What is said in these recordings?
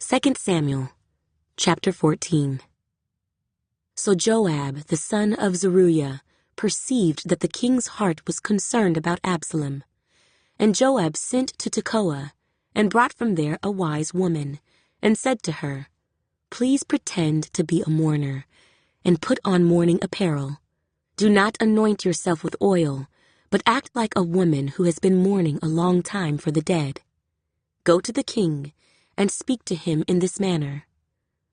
2 Samuel, chapter 14. So Joab, the son of Zeruiah, perceived that the king's heart was concerned about Absalom. And Joab sent to Tekoa, and brought from there a wise woman, and said to her, "Please pretend to be a mourner, and put on mourning apparel. Do not anoint yourself with oil, but act like a woman who has been mourning a long time for the dead. Go to the king, and speak to him in this manner."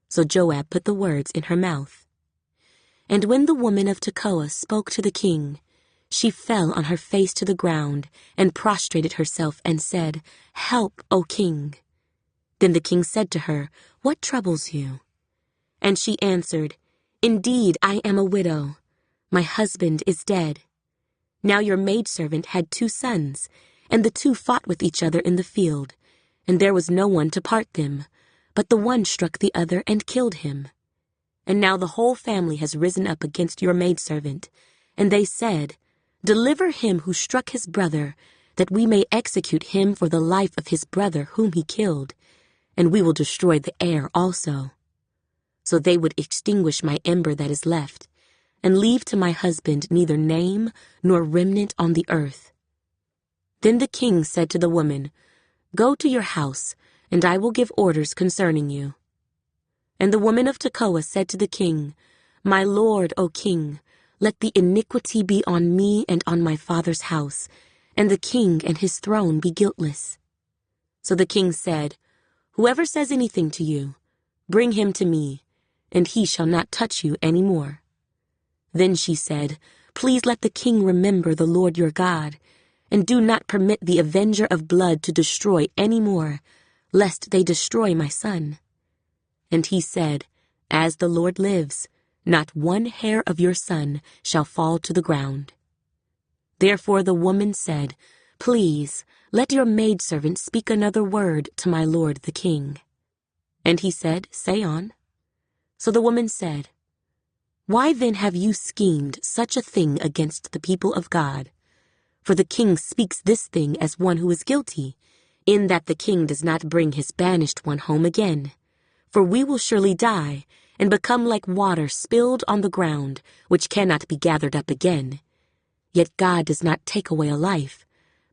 So Joab put the words in her mouth. And when the woman of Tekoa spoke to the king, she fell on her face to the ground, and prostrated herself, and said, "Help, O king." Then the king said to her, "What troubles you?" And she answered, "Indeed, I am a widow. My husband is dead. Now your maidservant had 2 sons, and the 2 fought with each other in the field, and there was no one to part them, but the one struck the other and killed him. And now the whole family has risen up against your maidservant, and they said, 'Deliver him who struck his brother, that we may execute him for the life of his brother whom he killed, and we will destroy the heir also.' So they would extinguish my ember that is left, and leave to my husband neither name nor remnant on the earth." Then the king said to the woman, "Go to your house, and I will give orders concerning you." And the woman of Tekoa said to the king, "My lord, O king, let the iniquity be on me and on my father's house, and the king and his throne be guiltless." So the king said, "Whoever says anything to you, bring him to me, and he shall not touch you any more." Then she said, "Please let the king remember the Lord your God, and do not permit the avenger of blood to destroy any more, lest they destroy my son." And he said, "As the Lord lives, not one hair of your son shall fall to the ground." Therefore the woman said, "Please, let your maidservant speak another word to my lord the king." And he said, "Say on." So the woman said, "Why then have you schemed such a thing against the people of God? For the king speaks this thing as one who is guilty, in that the king does not bring his banished one home again. For we will surely die, and become like water spilled on the ground, which cannot be gathered up again. Yet God does not take away a life,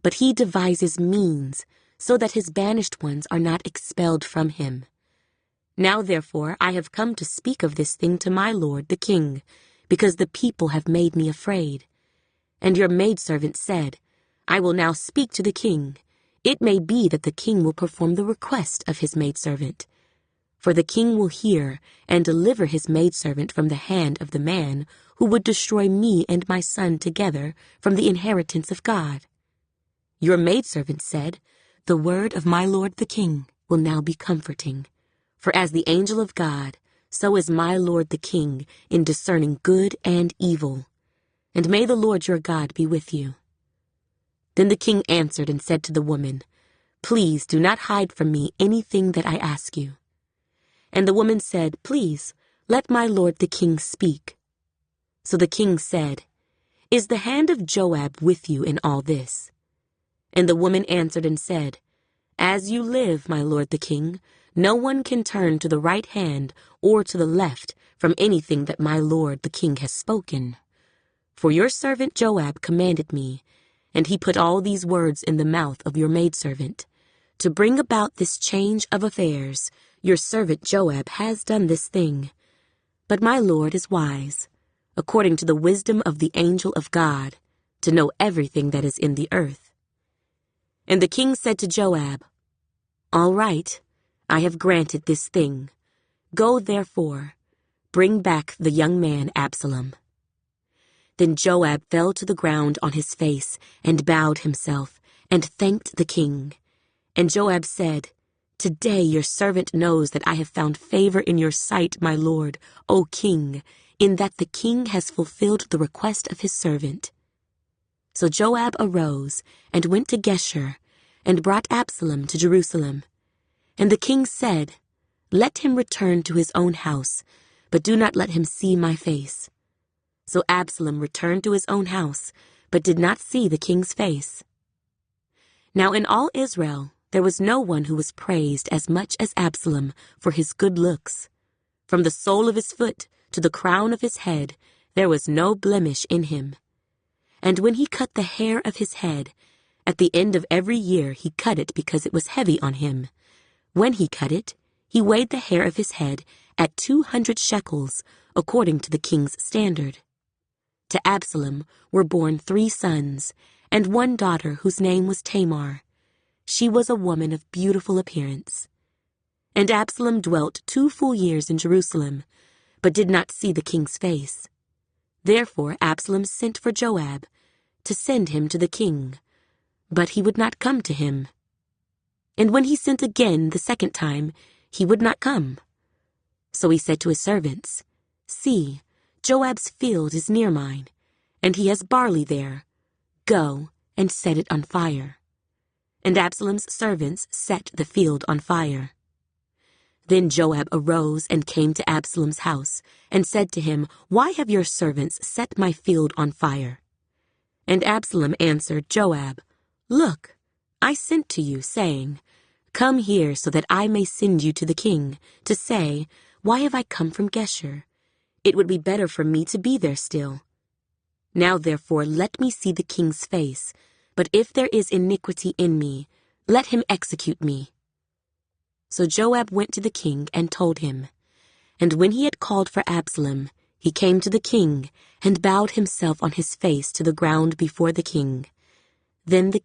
but he devises means, so that his banished ones are not expelled from him. Now therefore I have come to speak of this thing to my lord the king, because the people have made me afraid. And your maidservant said, 'I will now speak to the king. It may be that the king will perform the request of his maidservant. For the king will hear and deliver his maidservant from the hand of the man who would destroy me and my son together from the inheritance of God.' Your maidservant said, 'The word of my lord the king will now be comforting. For as the angel of God, so is my lord the king in discerning good and evil. And may the Lord your God be with you.' Then the king answered and said to the woman, 'Please do not hide from me anything that I ask you.' And the woman said, 'Please, let my lord the king speak.' So the king said, 'Is the hand of Joab with you in all this?' And the woman answered and said, 'As you live, my lord the king, no one can turn to the right hand or to the left from anything that my lord the king has spoken. For your servant Joab commanded me, and he put all these words in the mouth of your maidservant. To bring about this change of affairs, your servant Joab has done this thing. But my lord is wise, according to the wisdom of the angel of God, to know everything that is in the earth.' And the king said to Joab, 'All right, I have granted this thing. Go therefore, bring back the young man Absalom.' Then Joab fell to the ground on his face and bowed himself and thanked the king. And Joab said, 'Today your servant knows that I have found favor in your sight, my lord, O king, in that the king has fulfilled the request of his servant.' So Joab arose and went to Geshur and brought Absalom to Jerusalem. And the king said, 'Let him return to his own house, but do not let him see my face.' So Absalom returned to his own house, but did not see the king's face. Now in all Israel There was no one who was praised as much as Absalom for his good looks. From the sole of his foot to the crown of his head, there was no blemish in him. And when he cut the hair of his head, at the end of every year he cut it because it was heavy on him. When he cut it, he weighed the hair of his head at 200 shekels, according to the king's standard. To Absalom were born 3 sons, and 1 daughter whose name was Tamar. She was a woman of beautiful appearance. And Absalom dwelt 2 full years in Jerusalem, but did not see the king's face. Therefore Absalom sent for Joab, to send him to the king, but he would not come to him. And when he sent again the second time, he would not come. So he said to his servants, "See, Joab's field is near mine, and he has barley there. Go and set it on fire." And Absalom's servants set the field on fire. Then Joab arose and came to Absalom's house, and said to him, "Why have your servants set my field on fire?" And Absalom answered Joab, "Look, I sent to you, saying, 'Come here so that I may send you to the king,' to say, 'Why have I come from Geshur? It would be better for me to be there still.' Now therefore let me see the king's face, but if there is iniquity in me, let him execute me." So Joab went to the king and told him. And when he had called for Absalom, he came to the king and bowed himself on his face to the ground before the king. Then the